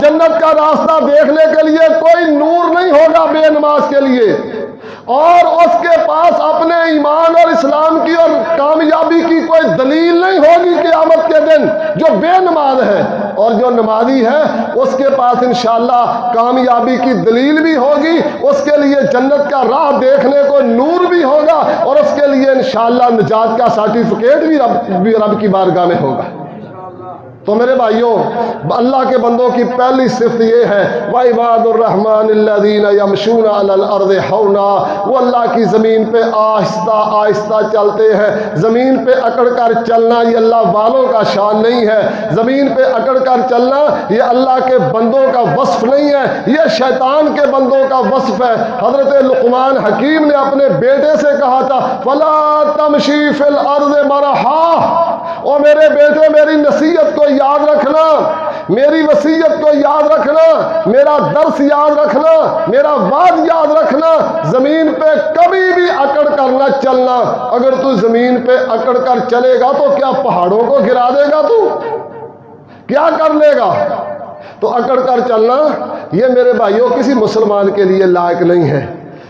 جنت کا راستہ دیکھنے کے لیے کوئی نور نہیں ہوگا بے نماز کے لیے، اور اس کے پاس اپنے ایمان اور اسلام کی اور کامیابی کی کوئی دلیل نہیں ہوگی قیامت کے دن جو بے نماز ہے، اور جو نمازی ہے اس کے پاس انشاءاللہ کامیابی کی دلیل بھی ہوگی، اس کے لیے جنت کا راہ دیکھنے کو نور بھی ہوگا، اور اس کے لیے انشاءاللہ نجات کا سرٹیفکیٹ بھی رب کی بارگاہ میں ہوگا۔ تو میرے بھائیوں، اللہ کے بندوں کی پہلی صفت یہ ہے وَعِبَادُ الرَّحْمَنِ الَّذِينَ يَمْشُونَ عَلَى الْأَرْضِ حَوْنًا، وہ اللہ کی زمین پہ آہستہ آہستہ چلتے ہیں۔ زمین پہ اکڑ کر چلنا یہ اللہ والوں کا شان نہیں ہے، زمین پہ اکڑ کر چلنا یہ اللہ کے بندوں کا وصف نہیں ہے، یہ شیطان کے بندوں کا وصف ہے۔ حضرت لقمان حکیم نے اپنے بیٹے سے کہا تھا فَلَا تَمْشِي فِي الْأَرْضِ مَرَحًا، او میرے بیٹے میری نصیحت کو یاد رکھنا، میری وصیت کو یاد رکھنا، میرا درس یاد رکھنا، میرا وعد یاد رکھنا، زمین پہ کبھی بھی اکڑ کر نہ چلنا۔ اگر تو زمین پہ اکڑ کر چلے گا تو کیا پہاڑوں کو گرا دے گا؟ تو کیا کر لے گا؟ تو اکڑ کر چلنا یہ میرے بھائیوں کسی مسلمان کے لیے لائق نہیں ہے،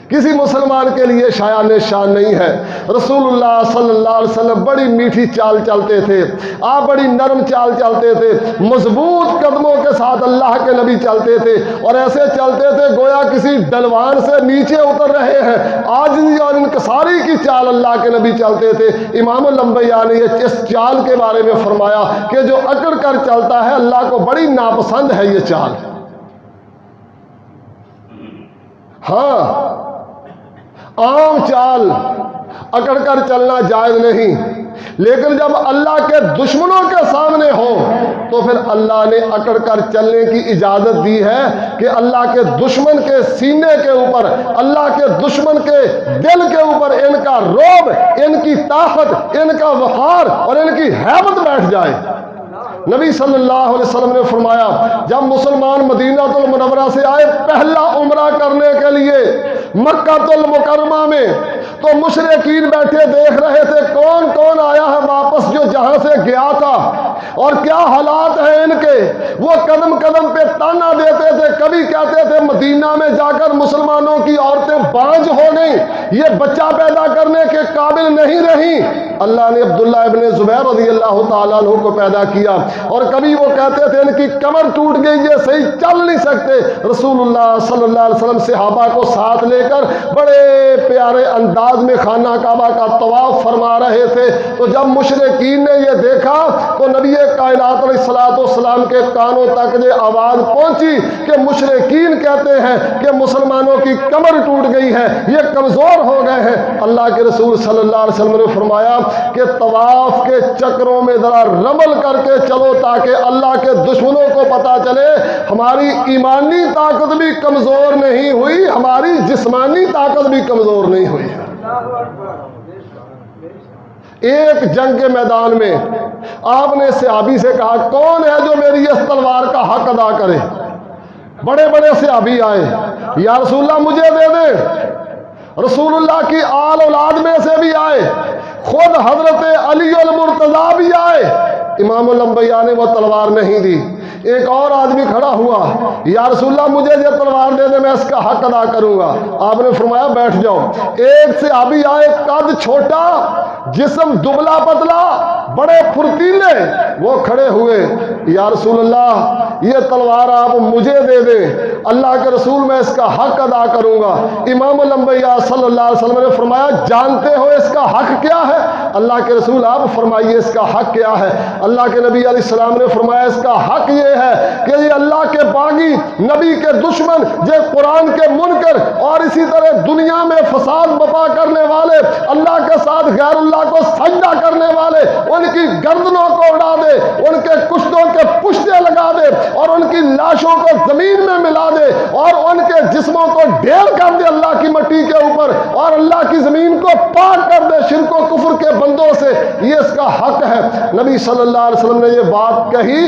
کسی مسلمان کے لیے شایان شان نہیں ہے۔ رسول اللہ صلی اللہ علیہ وسلم بڑی میٹھی چال چلتے تھے، آپ بڑی نرم چال چلتے تھے، مضبوط قدموں کے ساتھ اللہ کے نبی چلتے تھے، اور ایسے چلتے تھے گویا کسی ڈلوان سے نیچے اتر رہے ہیں، عاجزی اور انکساری کی چال اللہ کے نبی چلتے تھے۔ امام الانبیاء نے اس چال کے بارے میں فرمایا کہ جو اکڑ کر چلتا ہے اللہ کو بڑی ناپسند ہے یہ چال۔ ہاں، عام چال اکڑ کر چلنا جائز نہیں، لیکن جب اللہ کے دشمنوں کے سامنے ہو تو پھر اللہ نے اکڑ کر چلنے کی اجازت دی ہے کہ اللہ کے دشمن کے سینے کے اوپر، اللہ کے دشمن کے دل کے اوپر ان کا رعب، ان کی طاقت، ان کا وقار اور ان کی ہیبت بیٹھ جائے۔ نبی صلی اللہ علیہ وسلم نے فرمایا جب مسلمان مدینہ المنورہ سے آئے پہلا عمرہ کرنے کے لیے مکہ المکرمہ میں، تو مشرکین بیٹھے دیکھ رہے تھے کون کون آیا ہے واپس جو جہاں سے گیا تھا اور کیا حالات ہیں ان کے۔ وہ قدم قدم پہ تانا دیتے تھے، کبھی کہتے تھے مدینہ میں جا کر مسلمانوں کی عورتیں بانجھ ہو گئیں، یہ بچہ پیدا کرنے کے قابل نہیں رہیں۔ اللہ نے عبداللہ ابن زبیر رضی اللہ تعالیٰ عنہ کو پیدا کیا، اور کبھی وہ کہتے تھے ان کی کمر ٹوٹ گئی، یہ صحیح چل نہیں سکتے۔ رسول اللہ صلی اللہ علیہ وسلم صحابہ کو ساتھ لے کر بڑے پیارے انداز میں خانہ کعبہ کا طواف فرما رہے تھے، تو جب مشرکین نے یہ دیکھا تو نبی کائنات علیہ الصلوۃ والسلام کے کانوں تک یہ آواز پہنچی کہ مشرکین کہتے ہیں کہ مسلمانوں کی کمر ٹوٹ گئی ہے، یہ کمزور ہو گئے ہیں۔ اللہ کے رسول صلی اللہ علیہ وسلم نے فرمایا کہ طواف کے چکروں میں ذرا رمل کر کے چلو تاکہ اللہ کے دشمنوں کو پتا چلے ہماری ایمانی طاقت بھی کمزور نہیں ہوئی، ہماری جسمانی طاقت بھی کمزور نہیں ہوئی ہے۔ ایک جنگ کے میدان میں آپ نے صحابی سے کہا کون ہے جو میری اس تلوار کا حق ادا کرے؟ بڑے بڑے صحابی آئے، یا رسول اللہ مجھے دے دیں۔ رسول اللہ کی آل اولاد میں سے بھی آئے، خود حضرت علی المرتضیٰ بھی آئے، امام الانبیاء نے وہ تلوار نہیں دی۔ ایک اور آدمی کھڑا ہوا، یا رسول اللہ مجھے یہ تلوار دے دے میں اس کا حق ادا کروں گا۔ آپ نے فرمایا بیٹھ جاؤ۔ ایک سے آبی آئے، قد چھوٹا، جسم دبلا پتلا، بڑے پھرتیلے، وہ کھڑے ہوئے، یا رسول اللہ یہ تلوار آپ مجھے دے دیں، اللہ کے رسول میں اس کا حق ادا کروں گا۔ امام الانبیاء صلی اللہ علیہ وسلم نے فرمایا جانتے ہو اس کا حق کیا ہے؟ اللہ کے رسول آپ فرمائیے اس کا حق کیا ہے؟ اللہ کے نبی علیہ السلام نے فرمایا اس کا حق یہ ہے کہ یہ اللہ کے باغی، نبی کے دشمن، یہ قرآن کے منکر اور اسی طرح دنیا میں فساد بپا کرنے والے، اللہ کے ساتھ غیر اللہ کو سجدہ کرنے والے، ان کی گردنوں کو اڑا دے، ان کے کشتوں کے پشتے لگا دے اور ان کی لاشوں کو زمین میں ملا دے اور ان کے جسموں کو ڈھیر کر دے اللہ کی مٹی کے اوپر اور اللہ کی زمین کو پاک کر دے شرک و کفر کے بندوں سے، یہ اس کا حق ہے۔ نبی صلی اللہ علیہ وسلم نے یہ بات کہی،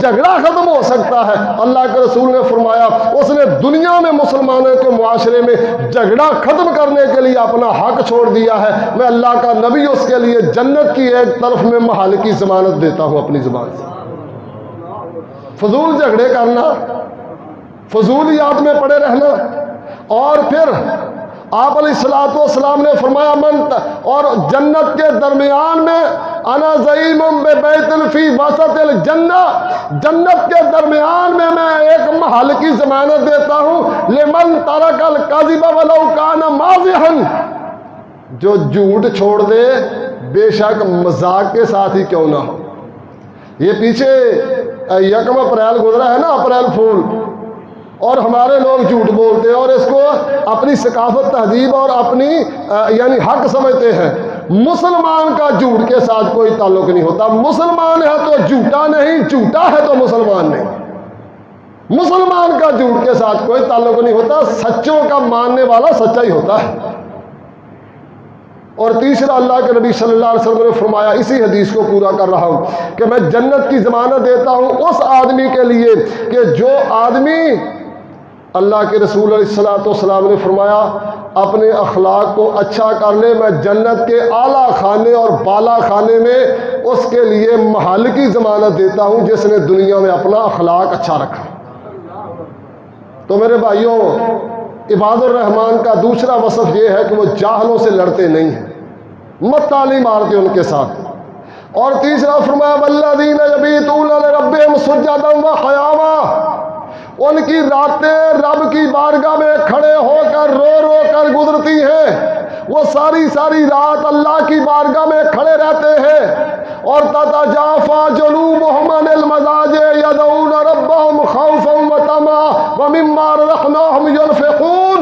جھگڑا ختم ہو سکتا ہے۔ اللہ کے رسول نے فرمایا اس نے دنیا میں مسلمانوں کے معاشرے میں جھگڑا ختم کرنے کے لیے اپنا حق چھوڑ دیا ہے، میں اللہ کا نبی اس کے لیے جنت کی ایک طرف میں محل کی ضمانت دیتا ہوں اپنی زبان سے۔ فضول جھگڑے کرنا، فضولیات میں پڑے رہنا، اور پھر آپ علیہ الصلوۃ والسلام نے فرمایا اور جنت کے درمیان میں انا زعیم ببیت فی وسط الجنہ، جنت کے درمیان میں ایک محل کی ضمانت دیتا ہوں لمن ترک الکذب ولو کان مازحا، جو جھوٹ چھوڑ دے بے شک مذاق کے ساتھ ہی کیوں نہ ہو۔ یہ پیچھے 1 اپریل گزرا ہے نا، اپریل فول، اور ہمارے لوگ جھوٹ بولتے ہیں اور اس کو اپنی ثقافت تہذیب اور اپنی یعنی حق سمجھتے ہیں۔ مسلمان کا جھوٹ کے ساتھ کوئی تعلق نہیں ہوتا، مسلمان ہے تو جھوٹا نہیں، جھوٹا ہے تو مسلمان نہیں، مسلمان کا جھوٹ کے ساتھ کوئی تعلق نہیں ہوتا، سچوں کا ماننے والا سچا ہی ہوتا ہے۔ اور تیسرا اللہ کے نبی صلی اللہ علیہ وسلم نے فرمایا، اسی حدیث کو پورا کر رہا ہوں، کہ میں جنت کی ضمانت دیتا ہوں اس آدمی کے لیے کہ جو آدمی، اللہ کے رسول علیہ الصلوۃ والسلام نے فرمایا اپنے اخلاق کو اچھا کر لے، میں جنت کے اعلیٰ خانے اور بالا خانے میں اس کے لیے محل کی ضمانت دیتا ہوں جس نے دنیا میں اپنا اخلاق اچھا رکھا۔ تو میرے بھائیوں، عباد الرحمن کا دوسرا وصف یہ ہے کہ وہ جاہلوں سے لڑتے نہیں ہیں، مت تالی مارتے ان کے ساتھ۔ اور تیسرا فرمایا والذین یبیتون لربہم سجدا وقیاما، ان کی راتیں رب کی بارگاہ میں کھڑے ہو کر رو رو کر گزرتی ہیں، وہ ساری ساری رات اللہ کی بارگاہ میں کھڑے رہتے ہیں۔ اور تتجافى جنوبهم عن المضاجع يدعون ربهم خوفا وطمعا ومما رزقناهم ينفقون،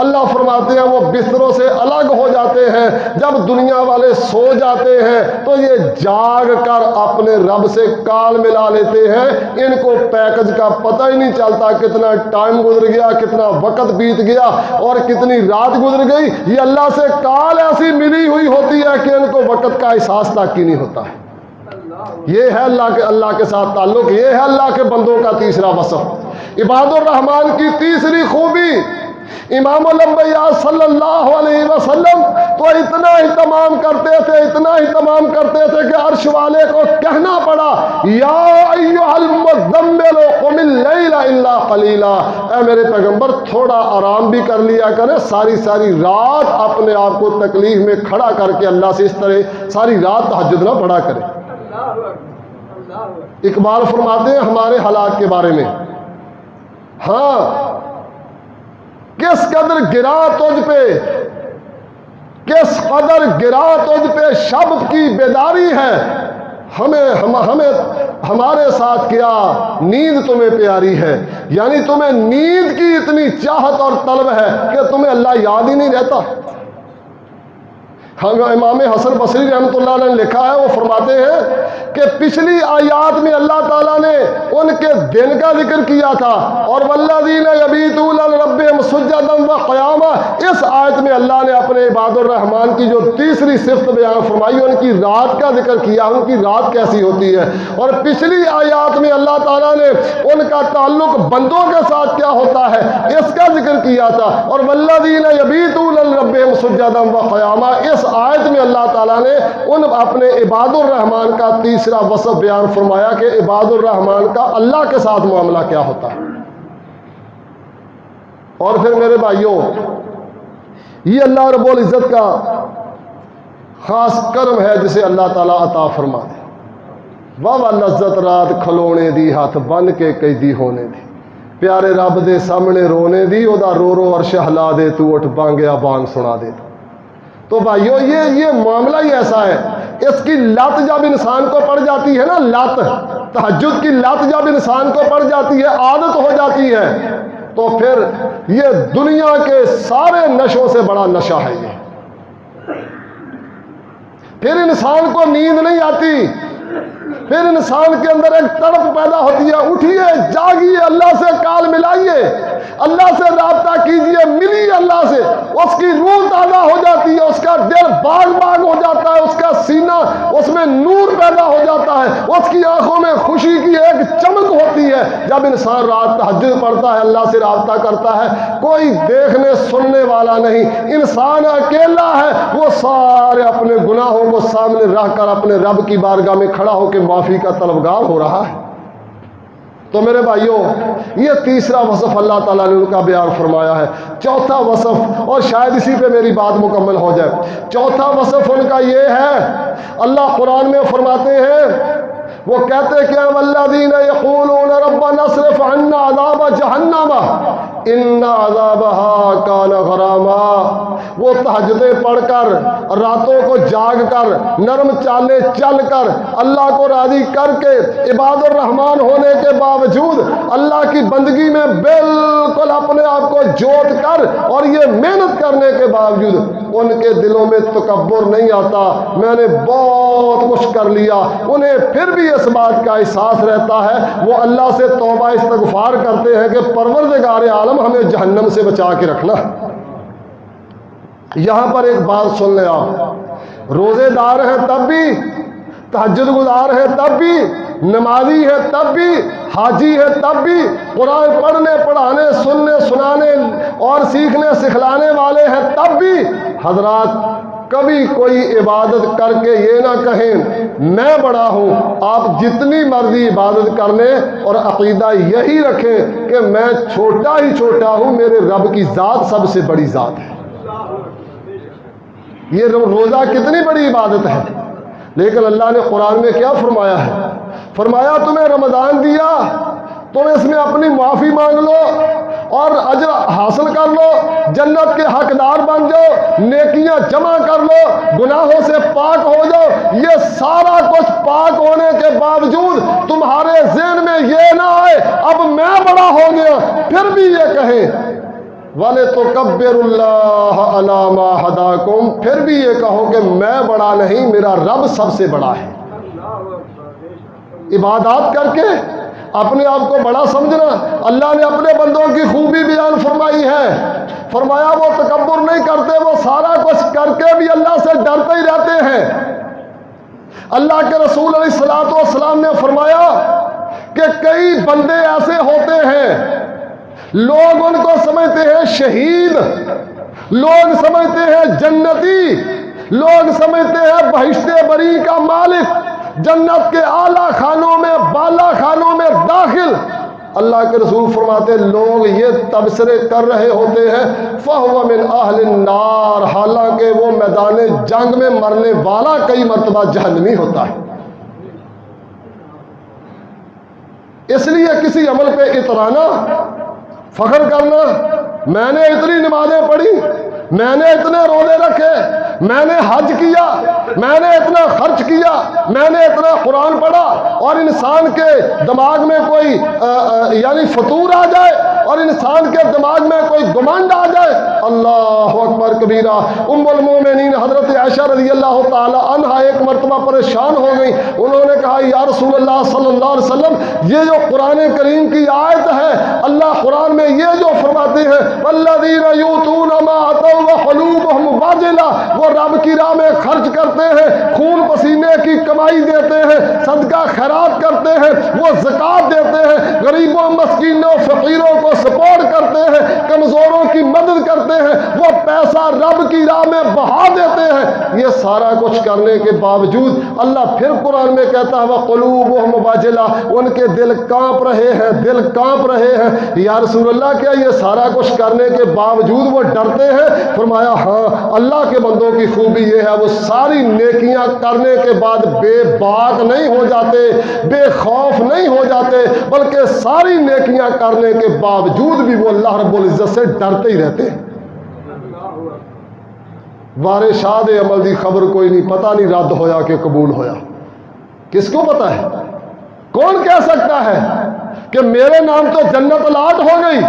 اللہ فرماتے ہیں وہ بستروں سے الگ ہو جاتے ہیں، جب دنیا والے سو جاتے ہیں تو یہ جاگ کر اپنے رب سے کال ملا لیتے ہیں، ان کو پیکج کا پتہ ہی نہیں چلتا کتنا ٹائم گزر گیا، کتنا وقت بیت گیا اور کتنی رات گزر گئی، یہ اللہ سے کال ایسی ملی ہوئی ہوتی ہے کہ ان کو وقت کا احساس تک ہی نہیں ہوتا ہے۔ یہ ہے اللہ کے ساتھ تعلق، یہ ہے اللہ کے بندوں کا تیسرا وصف۔ عباد الرحمن کی تیسری خوبی، امام الانبیاء صلی اللہ علیہ وسلم تو اتنا اہتمام کرتے تھے، اتنا اہتمام کرتے تھے کہ عرش والے کو کہنا پڑا یا ایھا المزمل قم اللیل الا قلیلا، اے میرے پیغمبر تھوڑا آرام بھی کر لیا کرے، ساری ساری رات اپنے آپ کو تکلیف میں کھڑا کر کے اللہ سے اس طرح ساری رات تہجد نہ پڑھا کرے۔ اقبال فرماتے ہیں ہمارے حالات کے بارے میں، ہاں کس قدر گرا تجھ پہ، کس قدر گرا تجھ پہ شب کی بیداری ہے، ہمارے ساتھ کیا نیند تمہیں پیاری ہے، یعنی تمہیں نیند کی اتنی چاہت اور طلب ہے کہ تمہیں اللہ یاد ہی نہیں رہتا۔ امام حسن بصری رحمۃ اللہ علیہ نے لکھا ہے، وہ فرماتے ہیں کہ پچھلی آیات میں اللہ تعالیٰ نے ان کے دن کا ذکر کیا تھا، اور والذین یبیتون لربہم سجدا وقیاما، اس آیت میں اللہ نے اپنے عباد الرحمن کی جو تیسری صفت بیان فرمائی ان کی رات کا ذکر کیا، ان کی رات کیسی ہوتی ہے، اور پچھلی آیات میں اللہ تعالیٰ نے ان کا تعلق بندوں کے ساتھ کیا ہوتا ہے اس کا ذکر کیا تھا، اور والذین یبیتون لربہم سجدا وقیاما، اس آیت میں اللہ تعالیٰ نے ان اپنے عباد الرحمن کا تیسرا وصف بیان فرمایا کہ عباد الرحمن کا اللہ کے ساتھ معاملہ کیا ہوتا ہے۔ اور پھر میرے بھائیوں، یہ اللہ رب العزت کا خاص کرم ہے جسے اللہ تعالیٰ عطا فرما دے۔ واہ لذت رات کھلونے دی، ہاتھ بن کے قیدی ہونے دی، پیارے رب دے سامنے رونے دی، او دا رو رو عرش ہلا دے، تو اٹھ بانگیا بانگ سنا دے۔ تو بھائیو یہ معاملہ ہی ایسا ہے، اس کی لت جب انسان کو پڑ جاتی ہے نا، لت تہجد کی لت جب انسان کو پڑ جاتی ہے، عادت ہو جاتی ہے، تو پھر یہ دنیا کے سارے نشوں سے بڑا نشہ ہے یہ۔ پھر انسان کو نیند نہیں آتی، پھر انسان کے اندر ایک تڑپ پیدا ہوتی ہے، اٹھیے جاگیے اللہ سے کال ملائیے، اللہ سے رابطہ کیجئے، ملیے اللہ سے، اس کی روح تازہ ہو جاتی ہے، اس کا دل باغ باغ ہو جاتا ہے، اس کا سینہ اس میں نور پیدا ہو جاتا ہے، اس کی آنکھوں میں خوشی کی ایک چمک ہوتی ہے۔ جب انسان رات تہجد پڑھتا ہے، اللہ سے رابطہ کرتا ہے، کوئی دیکھنے سننے والا نہیں، انسان اکیلا ہے، وہ سارے اپنے گناہوں کو سامنے رکھ کر اپنے رب کی بارگاہ میں کھڑا ہو کے معافی کا طلبگار ہو رہا ہے۔ تو میرے بھائیوں، یہ تیسرا وصف اللہ تعالیٰ نے ان کا بیان فرمایا ہے۔ چوتھا وصف، اور شاید اسی پہ میری بات مکمل ہو جائے، چوتھا وصف ان کا یہ ہے، اللہ قرآن میں فرماتے ہیں، وہ کہتے کہ والذین یقولون ربنا اصرف عنا عذاب جہنم ان عذابها کان غراما، وہ تہجدیں پڑھ کر، راتوں کو جاگ کر، نرم چالیں چل کر، اللہ کو راضی کر کے، عباد الرحمن ہونے کے باوجود، اللہ کی بندگی میں بالکل اپنے آپ کو جوت کر اور یہ محنت کرنے کے باوجود ان کے دلوں میں تکبر نہیں آتا، میں نے بہت کچھ کر لیا، انہیں پھر بھی اس بات کا احساس رہتا ہے، وہ اللہ سے توبہ استغفار کرتے ہیں کہ پروردگار عالم ہمیں جہنم سے بچا کے رکھنا۔ یہاں پر ایک بات سن لیں آپ، روزے دار ہیں تب بھی، تہجد گزار ہیں تب بھی، نمازی ہے تب بھی، حاجی ہے تب بھی، قرآن پڑھنے پڑھانے سننے سنانے اور سیکھنے سکھلانے والے ہیں تب بھی، حضرات کبھی کوئی عبادت کر کے یہ نہ کہیں میں بڑا ہوں، آپ جتنی مرضی عبادت کر لیں اور عقیدہ یہی رکھیں کہ میں چھوٹا ہی چھوٹا ہوں، میرے رب کی ذات سب سے بڑی ذات ہے۔ یہ روزہ کتنی بڑی عبادت ہے، لیکن اللہ نے قرآن میں کیا فرمایا ہے؟ فرمایا تمہیں رمضان دیا، تم اس میں اپنی معافی مانگ لو اور اجر حاصل کر لو، جنت کے حقدار بن جاؤ، نیکیاں جمع کر لو، گناہوں سے پاک ہو جاؤ، یہ سارا کچھ پاک ہونے کے باوجود تمہارے ذہن میں یہ نہ آئے اب میں بڑا ہو گیا، پھر بھی یہ کہیں وَلِتُكَبِّرُ اللَّهَ عَلَىٰ مَا هَدَاكُمْ، پھر بھی یہ کہو کہ میں بڑا نہیں، میرا رب سب سے بڑا ہے۔ عبادات کر کے اپنے آپ کو بڑا سمجھنا، اللہ نے اپنے بندوں کی خوبی بیان فرمائی ہے، فرمایا وہ تکبر نہیں کرتے، وہ سارا کچھ کر کے بھی اللہ سے ڈرتے ہی رہتے ہیں۔ اللہ کے رسول علیہ الصلوۃ والسلام نے فرمایا کہ کئی بندے ایسے ہوتے ہیں، لوگ ان کو سمجھتے ہیں شہید، لوگ سمجھتے ہیں جنتی، لوگ سمجھتے ہیں بہشت بری کا مالک، جنت کے اعلیٰ خانوں میں بالا خانوں میں داخل۔ اللہ کے رسول فرماتے ہیں لوگ یہ تبصرے کر رہے ہوتے ہیں فَهُوَ مِنْ أَهْلِ النَّارِ، حالانکہ وہ میدان جنگ میں مرنے والا کئی مرتبہ جہنمی ہوتا ہے۔ اس لیے کسی عمل پہ اترانا، فخر کرنا، میں نے اتنی نمازیں پڑھی، میں نے اتنے روزے رکھے، میں نے حج کیا، میں نے اتنا خرچ کیا، میں نے اتنا قرآن پڑھا، اور انسان کے دماغ میں کوئی یعنی فطور آ جائے اور انسان کے دماغ میں کوئی گمنڈ آ جائے، اللہ اکبر کبیرہ۔ ام المومنین حضرت عائشہ رضی اللہ تعالی عنہا ایک مرتبہ پریشان ہو گئی، انہوں نے کہا یا رسول اللہ صلی اللہ علیہ وسلم، یہ جو قرآن کریم کی آیت ہے، اللہ قرآن میں یہ جو فرماتے ہیں والذین یؤتون ما آتوا وقلوبہم واجلہ، وہ رب کی راہ میں خرچ کرتے ہیں، خون پسینے کی کمائی دیتے ہیں، صدقہ خیرات کرتے ہیں، وہ زکوٰۃ دیتے ہیں، غریبوں مسکینوں فقیروں کو سپورٹ کرتے ہیں، کمزوروں کی مدد کرتے ہیں، وہ پیسہ رب کی راہ میں بہا دیتے ہیں، یہ سارا کچھ کرنے کے باوجود اللہ پھر قرآن میں کہتا ہے وقلوبہم واجلہ، ان کے دل کانپ رہے ہیں، دل کانپ رہے ہیں۔ یا رسول اللہ کیا یہ سارا کچھ کرنے کے باوجود وہ ڈرتے ہیں؟ فرمایا ہاں، اللہ کے بندوں کی خوبی یہ ہے وہ ساری نیکیاں کرنے کے بعد بے باک نہیں ہو جاتے، بے خوف نہیں ہو جاتے، بلکہ ساری نیکیاں کرنے کے باوجود بھی وہ اللہ رب العزت سے ڈرتے ہی رہتے ہیں۔ وارے شاد عمل دی خبر کوئی نہیں، پتہ نہیں رد ہویا کہ قبول ہویا، کس کو پتا ہے؟ کون کہہ سکتا ہے کہ میرے نام تو جنت الاٹ ہو گئی،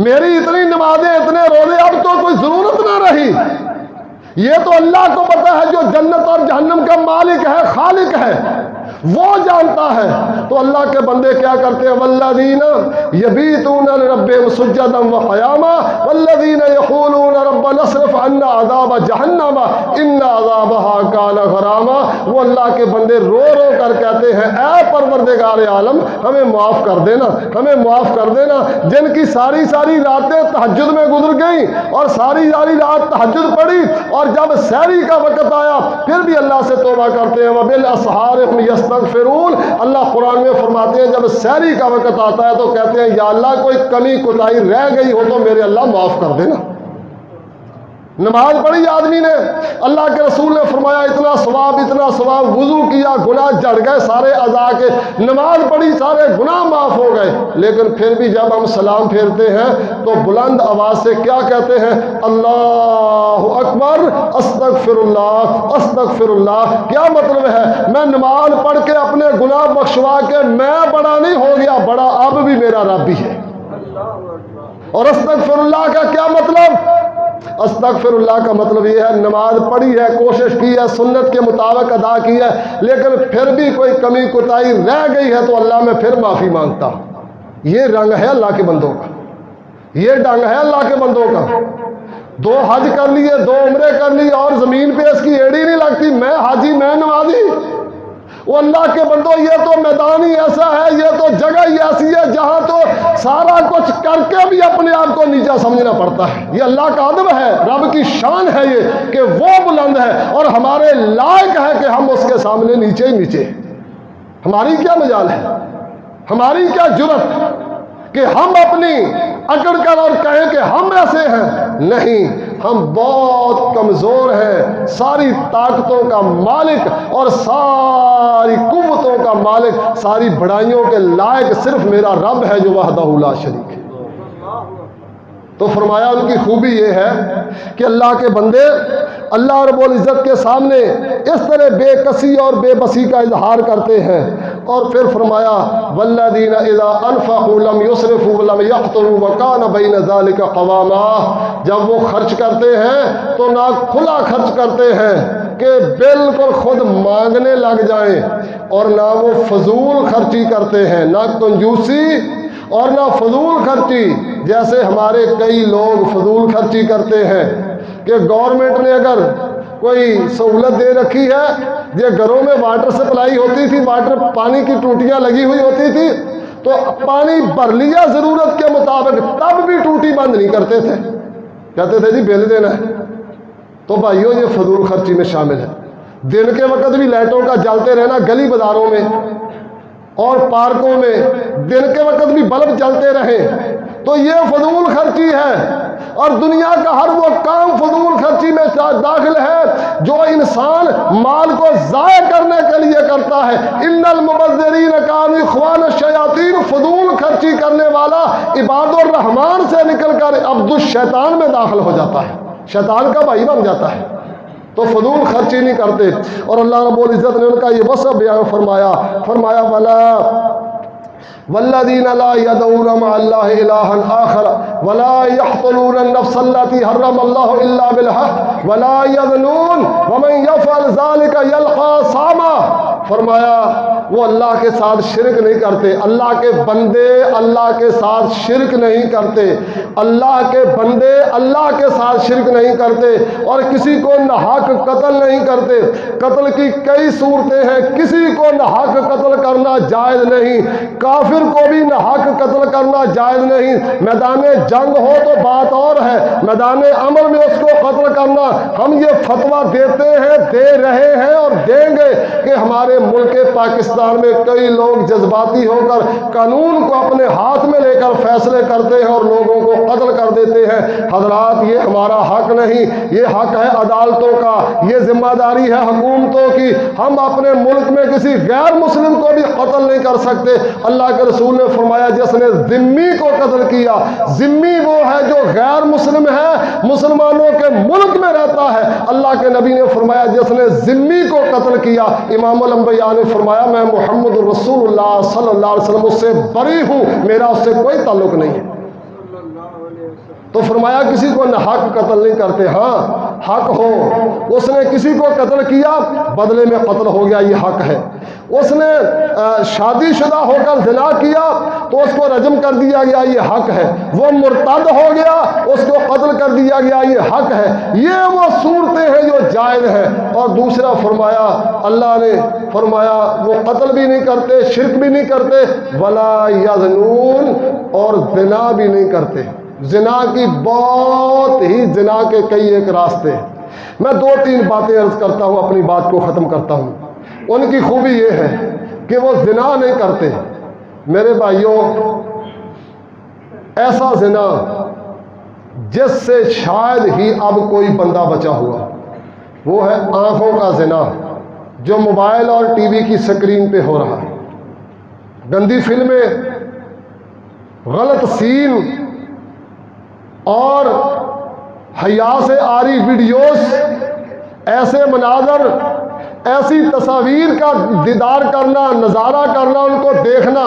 میری اتنی نمازیں اتنے روزے اب تو کوئی ضرورت نہ رہی؟ یہ تو اللہ کو پتا ہے جو جنت اور جہنم کا مالک ہے، خالق ہے، وہ جانتا ہے۔ تو اللہ کے بندے کیا کرتے ہیں؟ والذین یبیتون لربہم سجدا وقیاما والذین یقولون ربنا اصرف عنا عذاب جہنم ان عذابها کان غراما۔ وہ اللہ کے بندے رو رو کر کہتے ہیں اے پروردگار عالم ہمیں معاف کر دینا، ہمیں معاف کر دینا۔ جن کی ساری ساری راتیں تہجد میں گزر گئیں اور ساری ساری رات تہجد پڑھی اور جب سحری کا وقت آیا پھر بھی اللہ سے توبہ کرتے ہیں۔ وبالاسحار هم یستغفرون۔ اللہ قرآن میں فرماتے ہیں جب سحری کا وقت آتا ہے تو کہتے ہیں یا اللہ کوئی کمی کوتاہی رہ گئی ہو تو میرے اللہ معاف کر دینا۔ نماز پڑھی آدمی نے، اللہ کے رسول نے فرمایا اتنا ثواب، وضو کیا گناہ جڑ گئے سارے اعضاء کے، نماز پڑھی سارے گناہ معاف ہو گئے، لیکن پھر بھی جب ہم سلام پھیرتے ہیں تو بلند آواز سے کیا کہتے ہیں؟ اللہ اکبر، استغفر اللہ، استغفر اللہ۔ کیا مطلب ہے؟ میں نماز پڑھ کے اپنے گناہ بخشوا کے میں بڑا نہیں ہو گیا، بڑا اب بھی میرا رب ہی ہے۔ اور استغفر اللہ کا کیا مطلب؟ استغفر اللہ کا مطلب یہ ہے نماز پڑھی ہے، کوشش کی ہے، سنت کے مطابق ادا کی ہے، لیکن پھر بھی کوئی کمی کوتاہی رہ گئی ہے تو اللہ میں پھر معافی مانگتا ہوں۔ یہ رنگ ہے اللہ کے بندوں کا، یہ ڈنگ ہے اللہ کے بندوں کا۔ 2 حج کر لیے، 2 عمرے کر لی اور زمین پہ اس کی ایڑی نہیں لگتی، میں حاجی میں نمازی۔ وہ اللہ کے بندوں یہ تو میدان ہی ایسا ہے، یہ تو جگہ ہی ایسی ہے جہاں تو سارا کچھ کر کے بھی اپنے آپ کو نیچا سمجھنا پڑتا ہے۔ یہ اللہ کا ادب ہے، رب کی شان ہے یہ کہ وہ بلند ہے اور ہمارے لائق ہے کہ ہم اس کے سامنے نیچے ہی نیچے۔ ہماری کیا مجال ہے، ہماری کیا جرت کہ ہم اپنی اکڑ کر اور کہیں کہ ہم ایسے ہیں؟ نہیں، ہم بہت کمزور ہیں۔ ساری طاقتوں کا مالک اور ساری قوتوں کا مالک، ساری بڑائیوں کے لائق صرف میرا رب ہے جو وحدہ لا شریک ہے۔ تو فرمایا ان کی خوبی یہ ہے کہ اللہ کے بندے اللہ رب العزت کے سامنے اس طرح بے کسی اور بے بسی کا اظہار کرتے ہیں۔ اور پھر فرمایا والذین اذا انفقوا لم یسرفوا ولم یقتروا وکان بین ذلک قواما۔ جب وہ خرچ کرتے ہیں تو نہ کھلا خرچ کرتے ہیں کہ بالکل خود مانگنے لگ جائیں، اور نہ وہ فضول خرچی کرتے ہیں، نہ کنجوسی اور نہ فضول خرچی۔ جیسے ہمارے کئی لوگ فضول خرچی کرتے ہیں کہ گورنمنٹ نے اگر کوئی سہولت دے رکھی ہے، یہ گھروں میں واٹر سپلائی ہوتی تھی، واٹر پانی کی ٹوٹیاں لگی ہوئی ہوتی تھی تو پانی بھر لیا ضرورت کے مطابق، تب بھی ٹوٹی بند نہیں کرتے تھے، کہتے تھے جی بل دینا ہے۔ تو بھائیو یہ فضول خرچی میں شامل ہے۔ دن کے وقت بھی لائٹوں کا جلتے رہنا گلی بازاروں میں اور پارکوں میں، دن کے وقت بھی بلب جلتے رہے تو یہ فضول خرچی ہے۔ اور دنیا کا ہر وہ کام فضول خرچی میں داخل ہے جو انسان مال کو ضائع کرنے کے لیے کرتا ہے۔ ان المبذرین کانوا اخوان الشیاطین، فضول خرچی کرنے والا عباد الرحمن سے نکل کر عبد الشیطان میں داخل ہو جاتا ہے، شیطان کا بھائی بن جاتا ہے۔ تو فضول خرچی نہیں کرتے۔ اور اللہ رب العزت نے ان کا یہ وصف بیان فرمایا والذین لا یدعون مع اللہ الہا آخر ولا یقتلون النفس التي حرم اللہ الا بالحق ولا یزنون ومن یفعل ذلک یلقى صاما۔ فرمایا وہ اللہ کے ساتھ شرک نہیں کرتے، اللہ کے بندے اللہ کے ساتھ شرک نہیں کرتے، اللہ کے بندے اللہ کے ساتھ شرک نہیں کرتے، اور کسی کو ناحق قتل نہیں کرتے۔ قتل کی کئی صورتیں ہیں، کسی کو ناحق قتل کرنا جائز نہیں، کافر کو بھی ناحق قتل کرنا جائز نہیں۔ میدان جنگ ہو تو بات اور ہے، میدان عمل میں اس کو قتل کرنا، ہم یہ فتویٰ دیتے ہیں، دے رہے ہیں اور دیں گے کہ ہمارے ملک پاکستان میں کئی لوگ جذباتی ہو کر قانون کو اپنے ہاتھ میں لے کر فیصلے کرتے ہیں اور لوگوں کو قتل کر دیتے ہیں۔ حضرات یہ ہمارا حق نہیں، یہ حق ہے عدالتوں کا، یہ ذمہ داری ہے حکومتوں کی۔ ہم اپنے ملک میں کسی غیر مسلم کو بھی قتل نہیں کر سکتے۔ اللہ کے رسول نے فرمایا جس نے ذمی کو قتل کیا، ذمی وہ ہے جو غیر مسلم ہے، مسلمانوں کے ملک میں رہتا ہے۔ اللہ کے نبی نے فرمایا جس نے ذمی کو قتل کیا، امام الانبیاء نے فرمایا میں محمد رسول اللہ صلی اللہ علیہ وسلم اس سے بری ہوں، میرا اس سے کوئی تعلق نہیں ہے۔ تو فرمایا کسی کو ناحق قتل نہیں کرتے۔ ہاں حق ہو. اس نے کسی کو قتل کیا، بدلے میں قتل ہو گیا، یہ حق ہے. اس نے شادی شدہ ہو کر زنا کیا تو اس کو رجم کر دیا گیا، یہ حق ہے. وہ مرتد ہو گیا، اس کو قتل کر دیا گیا، یہ حق ہے. یہ وہ صورتیں ہیں جو جائز ہیں. اور دوسرا فرمایا، اللہ نے فرمایا وہ قتل بھی نہیں کرتے، شرک بھی نہیں کرتے، ولا یزنون، اور زنا بھی نہیں کرتے. زنا کی بہت ہی زنا کے کئی ایک راستے ہیں. میں 2-3 باتیں عرض کرتا ہوں، اپنی بات کو ختم کرتا ہوں. ان کی خوبی یہ ہے کہ وہ زنا نہیں کرتے. میرے بھائیوں، ایسا زنا جس سے شاید ہی اب کوئی بندہ بچا ہوا، وہ ہے آنکھوں کا زنا، جو موبائل اور ٹی وی کی سکرین پہ ہو رہا ہے. گندی فلمیں، غلط سین اور حیا سے آری ویڈیوز، ایسے مناظر، ایسی تصاویر کا دیدار کرنا، نظارہ کرنا، ان کو دیکھنا،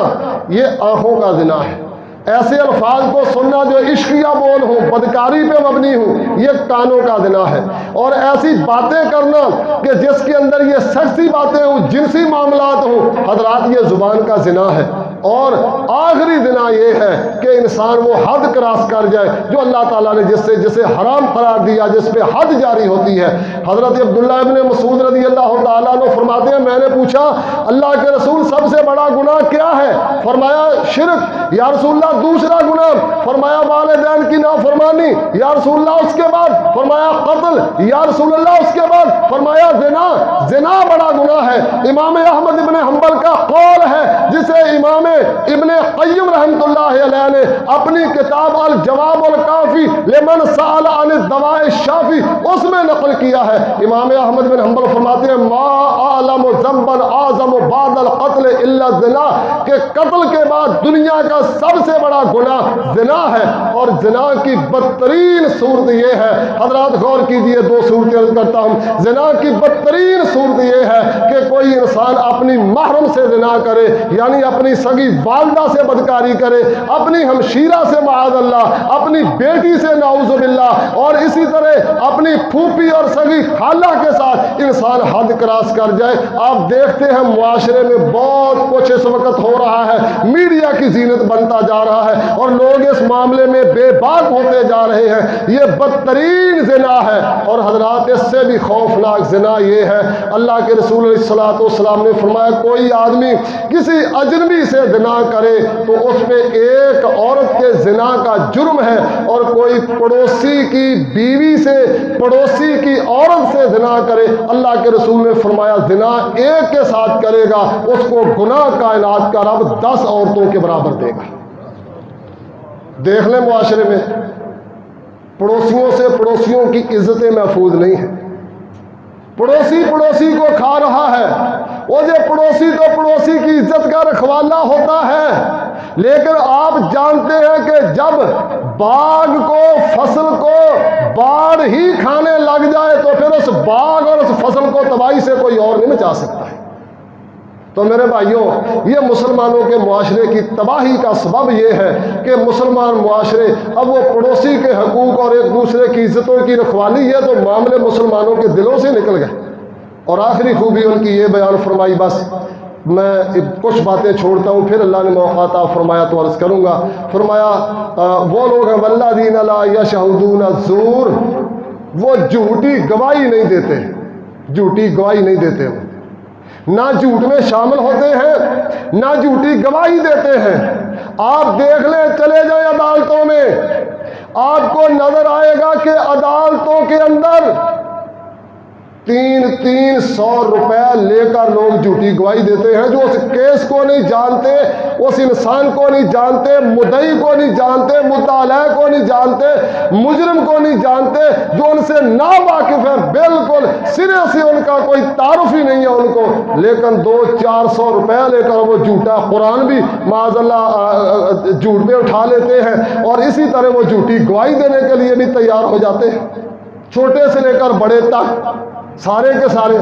یہ آنکھوں کا زنا ہے. ایسے الفاظ کو سننا جو عشقیہ بول ہوں، بدکاری پہ مبنی ہوں، یہ کانوں کا زنا ہے. اور ایسی باتیں کرنا کہ جس کے اندر یہ سیکسی باتیں ہوں، جنسی معاملات ہوں، حضرات یہ زبان کا زنا ہے. اور آخری زنا یہ ہے کہ انسان وہ حد کراس کر جائے جو اللہ تعالیٰ نے جسے حرام قرار دیا، جس پہ حد جاری ہوتی ہے. حضرت عبداللہ ابن مسعود رضی اللہ تعالیٰ عنہ فرماتے ہیں، میں نے پوچھا اللہ کے رسول سب سے بڑا گناہ کیا ہے؟ فرمایا شرک. یا رسول اللہ دوسرا گناہ؟ فرمایا والدین کی نافرمانی. یا رسول اللہ اس کے بعد؟ فرمایا قتل. یا رسول اللہ اس کے بعد؟ فرمایا زنا. زنا بڑا گناہ ہے. امام احمد ابن حنبل کا قول ہے، جسے امام ابن قیم رحمۃ اللہ علیہ نے اپنی کتاب الجواب الکافی لمن سأل عن الدواء الشافی اس میں نقل کیا ہے. امام احمد بن حنبل فرماتے ہیں ما اعلم ذنبا اعظم بعد القتل الا الزنا، کہ قتل کے بعد دنیا کا سب سے بڑا گناہ زنا ہے. اور زنا کی بدترین صورت یہ ہے، حضرات غور کیجئے، 2 صورتیں عرض کرتا ہوں. زنا کی بدترین صورت یہ ہے کہ کوئی انسان اپنی محرم سے زنا کرے، یعنی اپنی سگی والدہ سے بدکاری کرے، اپنی ہمشیرہ سے معاذ اللہ، اپنی بیٹی سے نعوذ باللہ، اور اسی طرح اپنی پھوپھی اور سگی خالہ کے ساتھ انسان حد کراس کر جائے. آپ دیکھتے ہیں معاشرے میں بہت کچھ اس وقت ہو رہا ہے، میڈیا کی زینت بنتا جا رہا ہے اور لوگ اس معاملے میں بے باک ہوتے جا رہے ہیں. یہ بدترین زنا ہے. اور حضرات اس سے بھی خوفناک زنا یہ ہے، اللہ کے رسول علیہ الصلوۃ والسلام نے فرمایا کوئی آدمی کسی اجنبی سے زنا کرے تو اس پہ ایک عورت کے زنا کا جرم ہے، اور کوئی پڑوسی کی بیوی سے، پڑوسی کی عورت سے زنا کرے، اللہ کے رسول نے فرمایا زنا ایک کے ساتھ کرے گا اس کو گناہ کائنات کا رب 10 عورتوں کے برابر دے گا. دیکھ لیں معاشرے میں پڑوسیوں سے پڑوسیوں کی عزتیں محفوظ نہیں ہیں. پڑوسی پڑوسی کو کھا رہا ہے. وہ جو پڑوسی تو پڑوسی کی عزت کا رکھوالا ہوتا ہے، لیکن آپ جانتے ہیں کہ جب باغ کو، فصل کو باڑ ہی کھانے لگ جائے تو پھر اس باغ اور اس فصل کو تباہی سے کوئی اور نہیں بچا سکتا ہے. تو میرے بھائیوں، یہ مسلمانوں کے معاشرے کی تباہی کا سبب یہ ہے کہ مسلمان معاشرے اب وہ پڑوسی کے حقوق اور ایک دوسرے کی عزتوں کی رکھوالی ہے تو معاملے مسلمانوں کے دلوں سے نکل گئے. اور آخری خوبی ان کی یہ بیان فرمائی، بس میں کچھ باتیں چھوڑتا ہوں، پھر اللہ نے موقع عطا فرمایا تو عرض کروں گا. فرمایا وہ لوگ ہیں والذین لا یشہدون الزور، وہ جھوٹی گواہی نہیں دیتے. جھوٹی گواہی نہیں دیتے، نہ جھوٹ میں شامل ہوتے ہیں، نہ جھوٹی گواہی دیتے ہیں. آپ دیکھ لیں، چلے جائیں عدالتوں میں، آپ کو نظر آئے گا کہ عدالتوں کے اندر 300 روپے لے کر لوگ جھوٹی گواہی دیتے ہیں، جو اس کیس کو نہیں جانتے، اس انسان کو نہیں جانتے، مدعی کو نہیں جانتے، مدعا علیہ کو نہیں جانتے، مجرم کو نہیں جانتے، جو ان سے نا واقف ہے، بالکل سرے سے ان کا کوئی تعارف ہی نہیں ہے ان کو، لیکن 200-400 روپے لے کر وہ جھوٹا قرآن بھی معاذ اللہ جھوٹ پہ اٹھا لیتے ہیں، اور اسی طرح وہ جھوٹی گواہی دینے کے لیے بھی تیار ہو جاتے ہیں، چھوٹے سے لے کر بڑے تک، سارے کے سارے.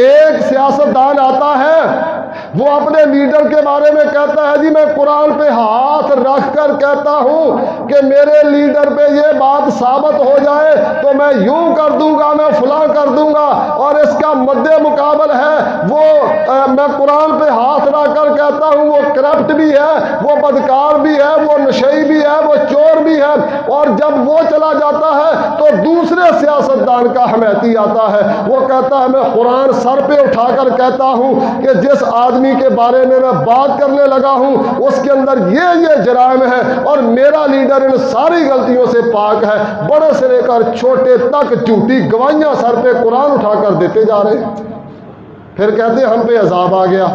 ایک سیاستدان آتا ہے وہ اپنے لیڈر کے بارے میں کہتا ہے جی میں قرآن پہ ہاتھ رکھ کر کہتا ہوں کہ میرے لیڈر پہ یہ بات ثابت ہو جائے تو میں یوں کر دوں گا، میں فلاں کر دوں گا، اور اس کا مد مقابل ہے وہ میں قرآن پہ ہاتھ رکھ کر کہتا ہوں وہ کرپٹ بھی ہے، وہ بدکار بھی ہے، وہ نشئی بھی ہے، وہ چور بھی ہے، اور جب وہ چلا جاتا ہے تو دوسرے سیاستدان کا حمیتی آتا ہے، وہ کہتا ہے میں قرآن سر پہ اٹھا کر کہتا ہوں کہ جس آدمی کے بارے میں بات کرنے لگا ہوں اس کے اندر یہ جرائم ہے، اور میرا لیڈر ان ساری غلطیوں سے پاک ہے، بڑے سے لے کر چھوٹے تک جھوٹی گواہیاں سر پہ قرآن اٹھا کر دیتے جا رہے ہیں۔ پھر کہتے ہیں ہم پہ عذاب آ گیا،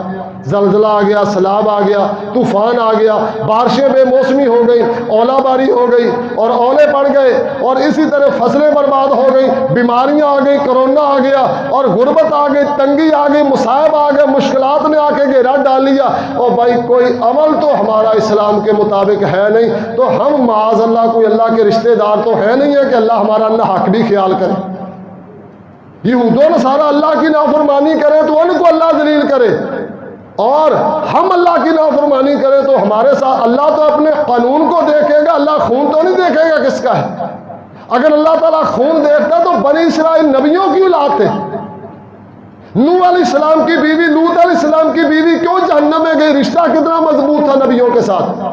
زلزلہ آ گیا، سیلاب آ گیا، طوفان آ گیا، بارشیں بے موسمی ہو گئی، اولا باری ہو گئی اور اولے پڑ گئے، اور اسی طرح فصلیں برباد ہو گئی، بیماریاں آ گئی، کرونا آ گیا، اور غربت آ گئی، تنگی آ گئی، مصائب آ گئے، مشکلات نے آ کے گھیرا ڈال لیا، اور بھائی کوئی عمل تو ہمارا اسلام کے مطابق ہے نہیں، تو ہم معاذ اللہ کوئی اللہ کے رشتہ دار تو ہے نہیں ہے کہ اللہ ہمارا نہ حق بھی خیال کرے۔ یہود و نصارہ اللہ کی نافرمانی کریں تو ان کو اللہ ذلیل کرے، اور ہم اللہ کی نافرمانی کریں تو ہمارے ساتھ اللہ تو اپنے قانون کو دیکھے گا، اللہ خون تو نہیں دیکھے گا کس کا ہے۔ اگر اللہ تعالیٰ خون دیکھتا تو بنی اسرائیل نبیوں کی اولاد تھے، نوح علیہ السلام کی بیوی، لوط علیہ السلام کی بیوی کیوں جہنم میں گئی؟ رشتہ کتنا مضبوط تھا نبیوں کے ساتھ۔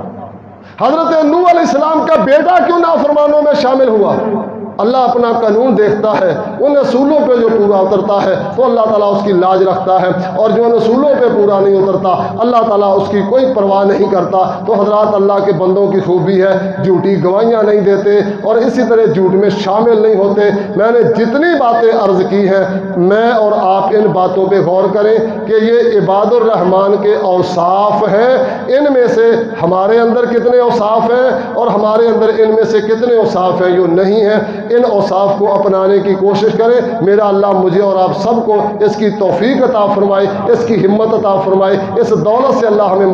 حضرت نوح علیہ السلام کا بیٹا کیوں نافرمانوں میں شامل ہوا؟ اللہ اپنا قانون دیکھتا ہے، ان اصولوں پہ جو پورا اترتا ہے تو اللہ تعالیٰ اس کی لاج رکھتا ہے، اور جو ان اصولوں پہ پورا نہیں اترتا اللہ تعالیٰ اس کی کوئی پرواہ نہیں کرتا۔ تو حضرات اللہ کے بندوں کی خوبی ہے جھوٹی گواہیاں نہیں دیتے اور اسی طرح جھوٹ میں شامل نہیں ہوتے۔ میں نے جتنی باتیں عرض کی ہیں میں اور آپ ان باتوں پہ غور کریں کہ یہ عباد الرحمن کے اوصاف ہیں، ان میں سے ہمارے اندر کتنے اوصاف ہیں اور ہمارے اندر ان میں سے کتنے اوصاف ہیں جو نہیں ہیں۔ ان اوصاف کو اپنانے کی کوشش کریں۔ میرا اللہ مجھے اور آپ سب کو اس کی توفیق عطا فرمائے، اس کی ہمت عطا فرمائے، اس دولت سے اللہ ہمیں